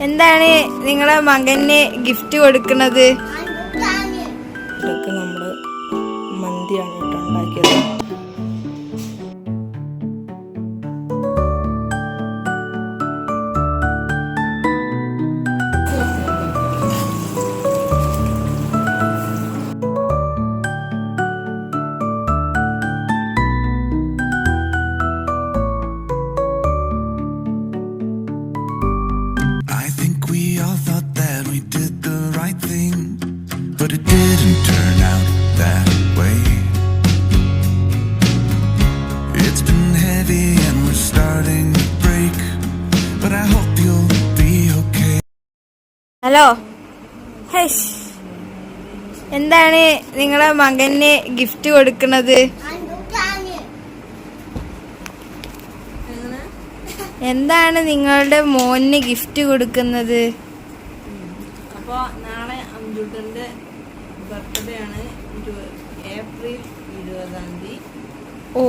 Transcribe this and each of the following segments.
എന്താണ് നിങ്ങളെ മകന് ഗിഫ്റ്റ് കൊടുക്കുന്നത്? ഇതൊക്കെ നമ്മള് മന്തിയാണ് കേട്ടോ ഉണ്ടാക്കിയത്. But it didn't turn out that way. It's been heavy and we're starting to break, but I hope you'll be okay. Hello, Hesh, എന്താണ് നിങ്ങളെ മകന് ഗിഫ്റ്റ് കൊടുക്കുന്നത്? എന്താണ് നിങ്ങളുടെ മോന് ഗിഫ്റ്റ് കൊടുക്കുന്നത്? അപ്പോൾ നാളെ അംജുട്ടൻ്റെ ബർത്ത്ഡേ ആണ്, ഏപ്രിൽ 20. ഓ,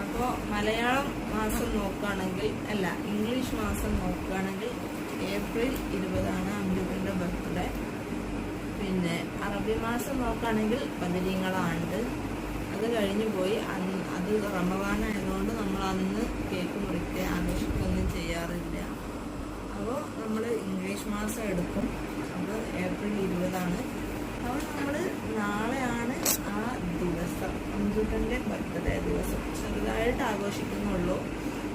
അപ്പോൾ മലയാളം മാസം നോക്കുകയാണെങ്കിൽ ഇംഗ്ലീഷ് മാസം നോക്കുകയാണെങ്കിൽ ഏപ്രിൽ 20 അംജുട്ടൻ്റെ ബർത്ത്ഡേ. പിന്നെ അറബി മാസം നോക്കുകയാണെങ്കിൽ ബദരീങ്ങളാണ്ട്. അത് കഴിഞ്ഞു പോയി. അത് റമദാനായതുകൊണ്ട് നമ്മൾ അന്ന് കേക്ക് മുറിക്കുക ആഘോഷിക്കുകയൊന്നും ചെയ്യാറില്ല. അപ്പോൾ നമ്മൾ ഇംഗ്ലീഷ് മാസം എടുക്കും. അത് ഏപ്രിൽ 20. അപ്പോൾ നമ്മൾ നാളെയാണ് ആ ദിവസം, അംജുട്ടൻ്റെ ബർത്ത്ഡേ ദിവസം. ചെറുതായിട്ട് ആഘോഷിക്കുന്നുള്ളൂ.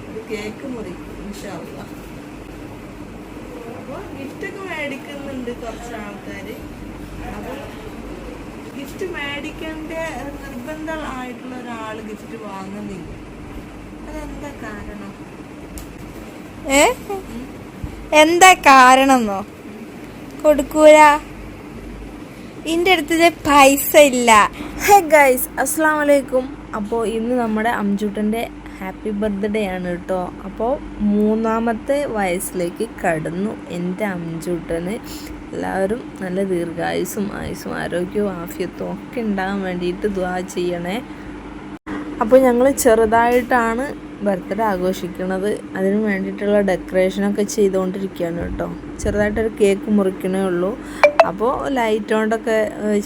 ഒരു കേക്ക് മുറിക്കും ഇൻഷാ അല്ലാഹ്. അപ്പോൾ ഗിഫ്റ്റൊക്കെ മേടിക്കുന്നുണ്ട് കുറച്ച് ആൾക്കാർ. അപ്പോൾ ഗിഫ്റ്റ് മേടിക്കേണ്ട നിർബന്ധമായിട്ടുള്ള ഒരാൾ ഗിഫ്റ്റ് വാങ്ങുന്നില്ല. അതെന്താ കാരണം? എന്താ കാരണമെന്നോ? കൊടുക്കൂല, എൻ്റെ അടുത്ത് പൈസ ഇല്ല. ഹേ ഗൈസ്, അസ്സലാമു അലൈക്കും. അപ്പോൾ ഇന്ന് നമ്മുടെ അംജുട്ടൻ്റെ ഹാപ്പി ബർത്ത്ഡേ ആണ് കേട്ടോ. അപ്പോൾ 3ാമത്തെ വയസ്സിലേക്ക് കടന്നു എൻ്റെ അംജുട്ടന്. എല്ലാവരും നല്ല ദീർഘായുസ്സും ആയുസ്സും ആരോഗ്യവും ആഫിയത്തും ഒക്കെ ഉണ്ടാകാൻ വേണ്ടിയിട്ട് ദുആ ചെയ്യണേ. അപ്പോൾ ഞങ്ങൾ ചെറുതായിട്ടാണ് ബർത്ത്ഡേ ആഘോഷിക്കുന്നത്. അതിന് വേണ്ടിയിട്ടുള്ള ഡെക്കറേഷനൊക്കെ ചെയ്തുകൊണ്ടിരിക്കുകയാണ് കേട്ടോ. ചെറുതായിട്ടൊരു കേക്ക് മുറിക്കണേ ഉള്ളൂ. അപ്പോൾ ലൈറ്റ് കൊണ്ടൊക്കെ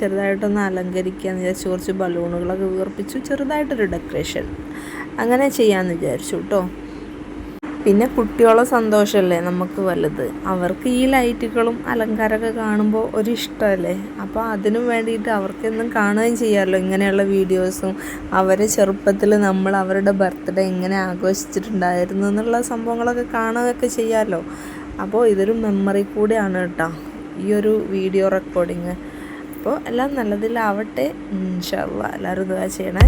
ചെറുതായിട്ടൊന്ന് അലങ്കരിക്കാമെന്ന് വിചാരിച്ചു. കുറച്ച് ബലൂണുകളൊക്കെ വീർപ്പിച്ചു, ചെറുതായിട്ടൊരു ഡെക്കറേഷൻ അങ്ങനെ ചെയ്യാമെന്ന് വിചാരിച്ചു കേട്ടോ. പിന്നെ കുട്ടികളെ സന്തോഷമല്ലേ നമുക്ക് വലുത്. അവർക്ക് ഈ ലൈറ്റുകളും അലങ്കാരമൊക്കെ കാണുമ്പോൾ ഒരു ഇഷ്ടമല്ലേ. അപ്പോൾ അതിനും വേണ്ടിയിട്ട് അവർക്കെന്നും കാണുകയും ചെയ്യാമല്ലോ ഇങ്ങനെയുള്ള വീഡിയോസും. അവരെ ചെറുപ്പത്തിൽ നമ്മൾ അവരുടെ ബർത്ത്ഡേ എങ്ങനെ ആഘോഷിച്ചിട്ടുണ്ടായിരുന്നു എന്നുള്ള സംഭവങ്ങളൊക്കെ കാണുകയൊക്കെ ചെയ്യാമല്ലോ. അപ്പോൾ ഇതൊരു മെമ്മറി കൂടെയാണ് കേട്ടോ ഈ ഒരു വീഡിയോ റെക്കോർഡിങ്. അപ്പോൾ എല്ലാം നല്ലതിലാവട്ടെ ഇൻഷാ അല്ലാഹ്. എല്ലാവരും ദുആ ചെയ്യണേ.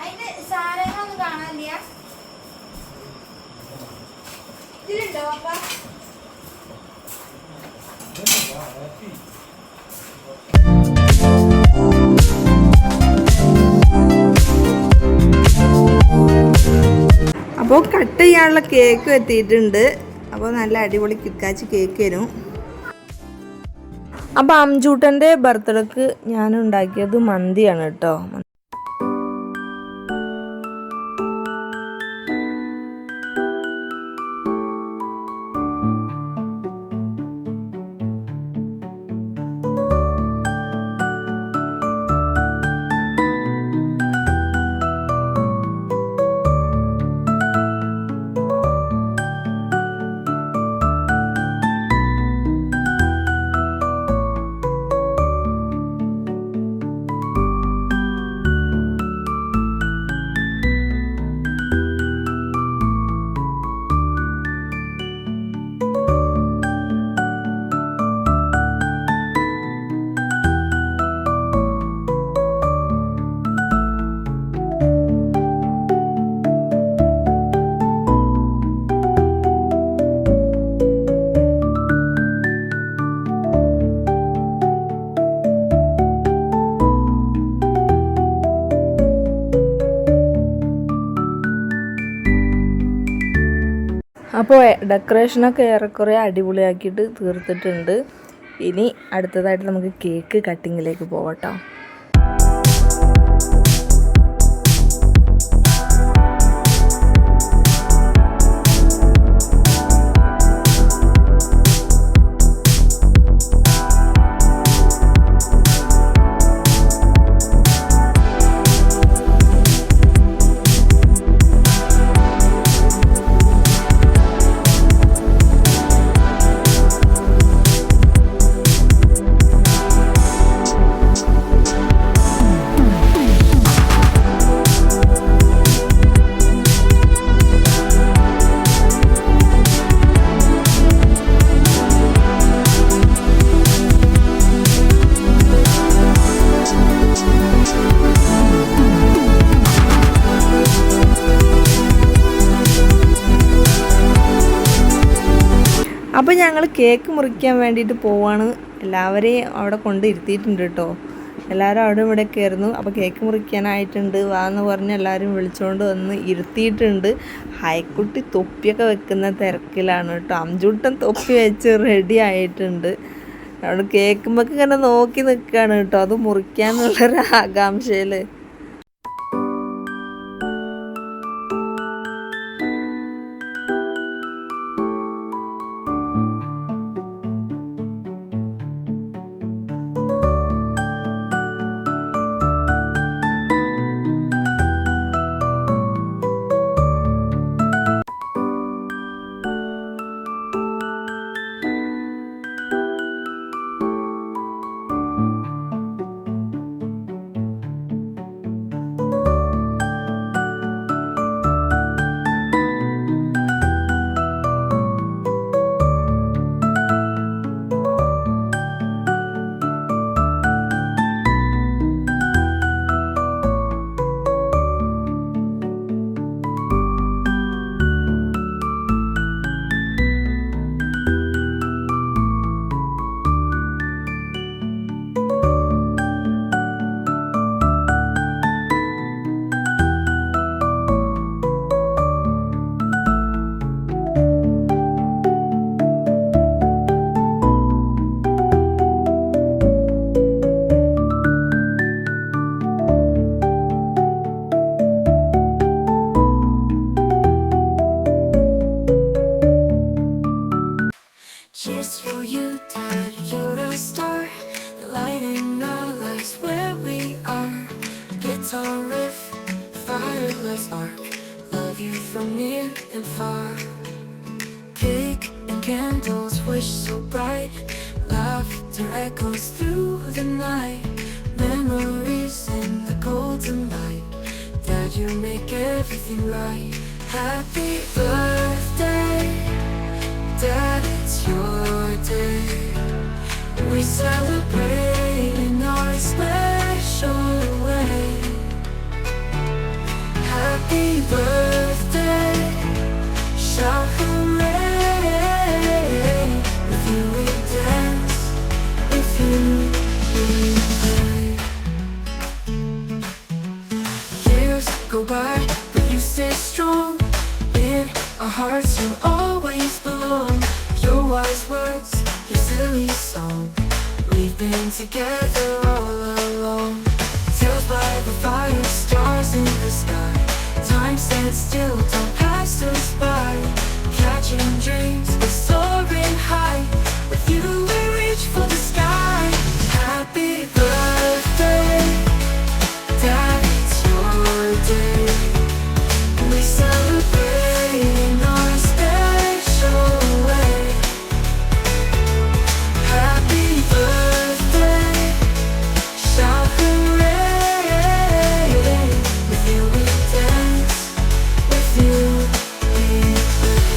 അതിന്റെ സാധനങ്ങളൊന്നും കാണാനില്ല. ഇതിലുണ്ടോ അപ്പ? അപ്പോൾ കട്ട് ചെയ്യാനുള്ള കേക്ക് എത്തിയിട്ടുണ്ട്. അപ്പോൾ നല്ല അടിപൊളി കിക്കാച്ചി കേക്ക് തരും. അപ്പോൾ അംജൂട്ടൻ്റെ ബർത്ത്ഡേക്ക് ഞാൻ ഉണ്ടാക്കിയത് മന്തിയാണ് കേട്ടോ. അപ്പോൾ ഡെക്കറേഷനൊക്കെ ഏറെക്കുറെ അടിപൊളിയാക്കിയിട്ട് തീർത്തിട്ടുണ്ട്. ഇനി അടുത്തതായിട്ട് നമുക്ക് കേക്ക് കട്ടിങ്ങിലേക്ക് പോകട്ടോ. അപ്പോൾ ഞങ്ങൾ കേക്ക് മുറിക്കാൻ വേണ്ടിയിട്ട് പോവാണ്. എല്ലാവരെയും അവിടെ കൊണ്ട് ഇരുത്തിയിട്ടുണ്ട് കേട്ടോ. എല്ലാവരും അവിടെ ഇവിടെയൊക്കെ ആയിരുന്നു. അപ്പോൾ കേക്ക് മുറിക്കാനായിട്ടുണ്ട് വാന്ന് പറഞ്ഞ് എല്ലാവരും വിളിച്ചുകൊണ്ട് വന്ന് ഇരുത്തിയിട്ടുണ്ട്. ഹൈക്കുട്ടി തൊപ്പിയൊക്കെ വെക്കുന്ന തിരക്കിലാണ് കേട്ടോ. അംജൂട്ടൻ തൊപ്പി വെച്ച് റെഡി ആയിട്ടുണ്ട്. അവിടെ കേക്കുമ്പൊക്കെ ഇങ്ങനെ നോക്കി നിൽക്കുകയാണ് കേട്ടോ, അത് മുറിക്കാന്നുള്ളൊരു ആകാംക്ഷയിൽ. Cheers for you, Dad, you're a star. The lighting our lives where we are. Guitar riff, fireless arc. Love you from near and far. Cake and candles wish so bright. Laughter echoes through the night. Memories in the golden light. Dad, you make everything right. Happy birthday, Dad, it's your day. We celebrate in our special way. Happy birthday, shout hooray. With you we dance, with you we play. Years go by, but you stay strong. In our hearts you'll always belong. Your wise words, your silly song. We've been together all along. Tales by the fire, stars in the sky. Time stands still, don't pass us by. Catching dreams, we're soaring high. With you we reach for the sky. Happy birthday, Dad, it's your day. We celebrate in our special way. Happy birthday, shout hooray. With you we dance, with you we play.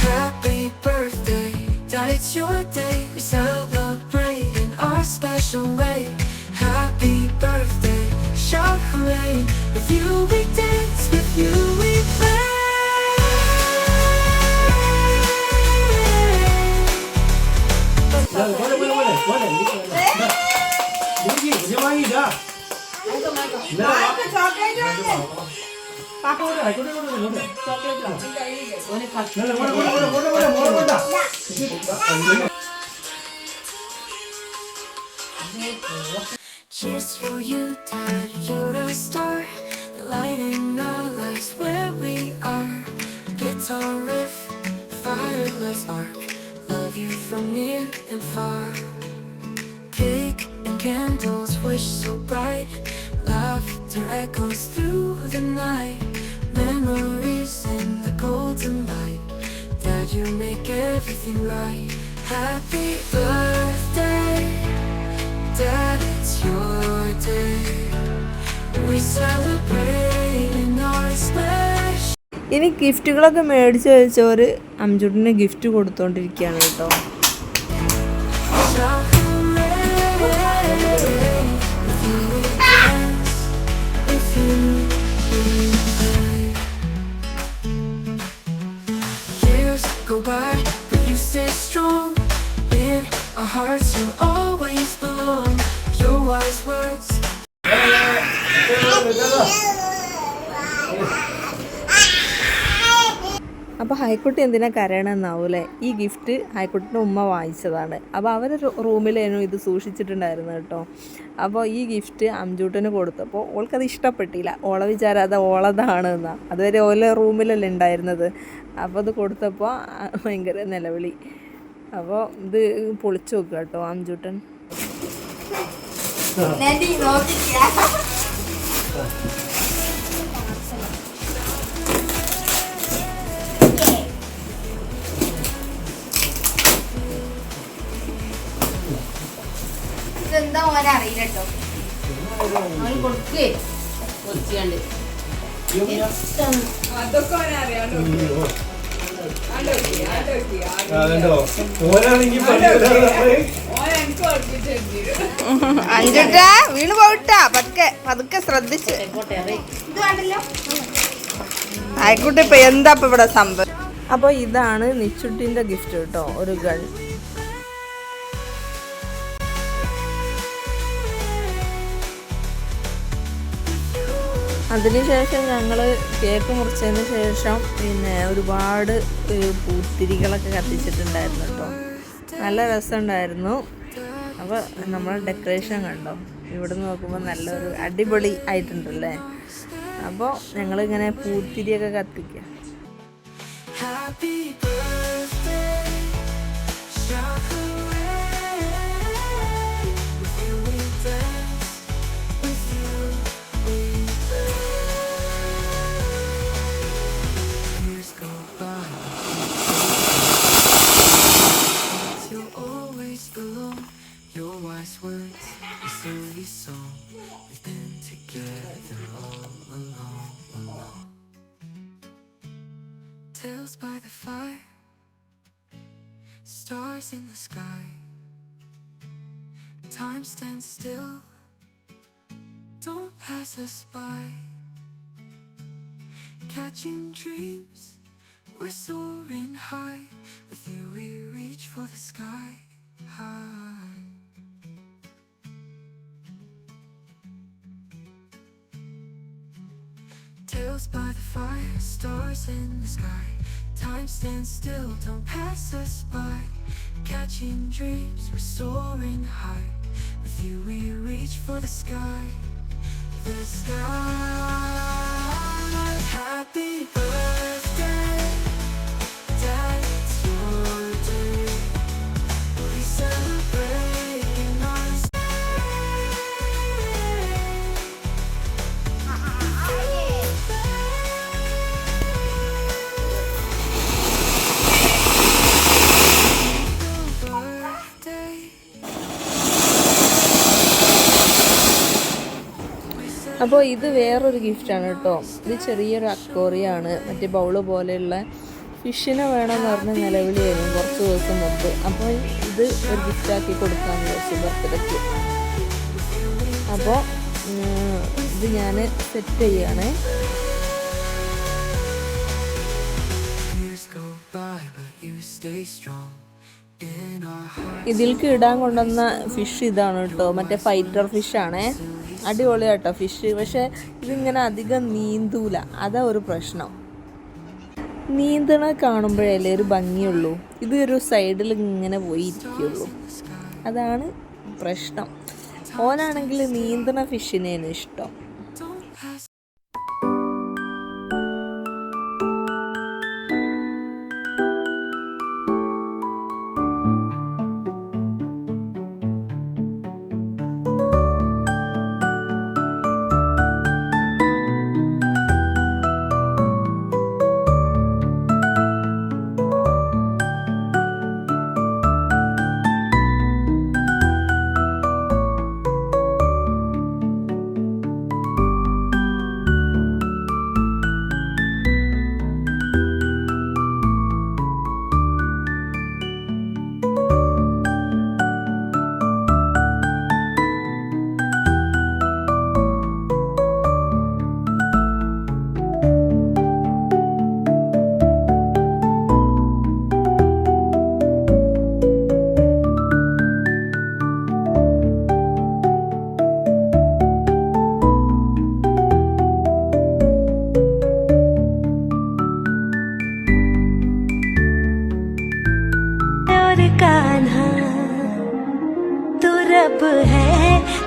Happy birthday, Dad, it's your day. We celebrate in our special way. Happy birthday, shout hooray. With you we dance, with you we play. Cheers for you, Dad. You're a star, lighting our lives where we are. Guitar riff, fireless arc. Love you from near and far. Cake and candles, wish so bright. Laughter echoes through the night. Memories in the golden light. Dad, you make everything right. Happy birthday, Dad, it's your day. We celebrate in our special. ഇനി ഗിഫ്റ്റുകളൊക്കെ മേടിച്ച് വെച്ചവർ അംജുട്ടിന് gift കൊടുത്തോണ്ടിരിക്കുകയാണ് കേട്ടോ. Years go by, but you stay strong. In our hearts, you'll always belong. Your wise words. അപ്പോൾ ഹൈക്കുട്ടി എന്തിനാ കരയണമെന്നാവൂലേ? ഈ gift ഹൈക്കുട്ടിൻ്റെ ഉമ്മ വാങ്ങിച്ചതാണ്. അപ്പോൾ അവർ റൂമിലായിരുന്നു ഇത് സൂക്ഷിച്ചിട്ടുണ്ടായിരുന്നു കേട്ടോ. അപ്പോൾ ഈ ഗിഫ്റ്റ് അംജൂട്ടന് കൊടുത്തപ്പോൾ ഓൾക്കത് ഇഷ്ടപ്പെട്ടില്ല. ഓളെ വിചാരം അത് ഓളതാണ് എന്നാണ്. അതുവരെ ഓല റൂമിലല്ലേ ഉണ്ടായിരുന്നത്. അപ്പോൾ അത് കൊടുത്തപ്പോൾ ഭയങ്കര നിലവിളി. അപ്പോൾ ഇത് പൊളിച്ചു നോക്കുക കേട്ടോ അംജൂട്ടൻ. ഇതെന്താ ഓനെ അറിയില്ല കേട്ടോ. കൊടുക്കേ അതൊക്കെ ഓനെ അറിയാം. അഞ്ചുട്ടാ വീണ് പോയിട്ടാ. പതുക്കെ പതുക്കെ ശ്രദ്ധിച്ച്. ഇത് വേണ്ടല്ലോ. ആയിക്കോട്ടെ. ഇപ്പൊ എന്താ ഇപ്പൊ ഇവിടെ സംഭവം? അപ്പോൾ ഇതാണ് നിച്ചുട്ടിൻ്റെ ഗിഫ്റ്റ് കേട്ടോ, ഒരു ഗൺ. അതിനുശേഷം ഞങ്ങൾ കേക്ക് മുറിച്ചതിന് ശേഷം പിന്നെ ഒരുപാട് പൂത്തിരികളൊക്കെ കത്തിച്ചിട്ടുണ്ടായിരുന്നു കേട്ടോ. നല്ല രസമുണ്ടായിരുന്നു. അപ്പോൾ നമ്മൾ ഡെക്കറേഷൻ കണ്ടോ, ഇവിടെ നിന്ന് നോക്കുമ്പോൾ നല്ലൊരു അടിപൊളി ആയിട്ടുണ്ടല്ലേ. അപ്പോൾ ഞങ്ങളിങ്ങനെ പൂത്തിരിയൊക്കെ കത്തിക്കുക. Words, a silly song. We've been together all along. Tales by the fire, stars in the sky. Time stands still, don't pass us by. Catching dreams, we're soaring high. With you we reach for the sky high. Tales by the fire, stars in the sky. Time stands still, don't pass us by. Catching dreams, we're soaring high. With you we reach for the sky. The sky. Happy birthday, Dad, it's your day. We celebrate in our അപ്പോൾ ഇത് വേറൊരു ഗിഫ്റ്റാണ് കേട്ടോ. ഇത് ചെറിയൊരു അക്വേറിയമാണ്. മറ്റേ bowl പോലെയുള്ള ഫിഷിനെ വേണമെന്ന് പറഞ്ഞ് നിലവിളിയായിരുന്നു കുറച്ച് ദിവസം മുമ്പ്. അപ്പോൾ ഇത് ഒരു ഗിഫ്റ്റാക്കി കൊടുക്കാമെന്ന് വെച്ചു ബർത്ത്ഡേക്ക്. അപ്പോൾ ഇത് ഞാൻ സെറ്റ് ചെയ്യാണ്. Years go by, but you stay strong. in our hearts. ഇതിലേക്ക് ഇടാൻ കൊണ്ടുവന്ന ഫിഷ് ഇതാണ് കേട്ടോ, മറ്റേ ഫൈറ്റർ ഫിഷാണേ. അടിപൊളിയാട്ടോ ഫിഷ്. പക്ഷേ ഇതിങ്ങനെ അധികം നീന്തൂല, അതാ ഒരു പ്രശ്നം. നീന്തണ കാണുമ്പോഴല്ലേ ഒരു ഭംഗിയുള്ളൂ, ഇത് ഒരു സൈഡിൽ ഇങ്ങനെ പോയി ഇരിക്കുള്ളൂ, അതാണ് പ്രശ്നം. ഓനാണെങ്കിൽ നീന്തണ ഫിഷിനെയാണ് ഇഷ്ടം. Don't pass. कान्हा तू रब है,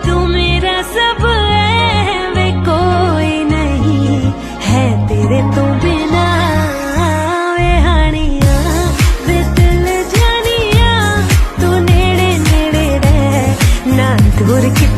तू मेरा सब है, वे कोई नहीं है तेरे तो बिना। वे हानिया वे दिल जानिया, तू नेड़े नेड़े रह ना दूर की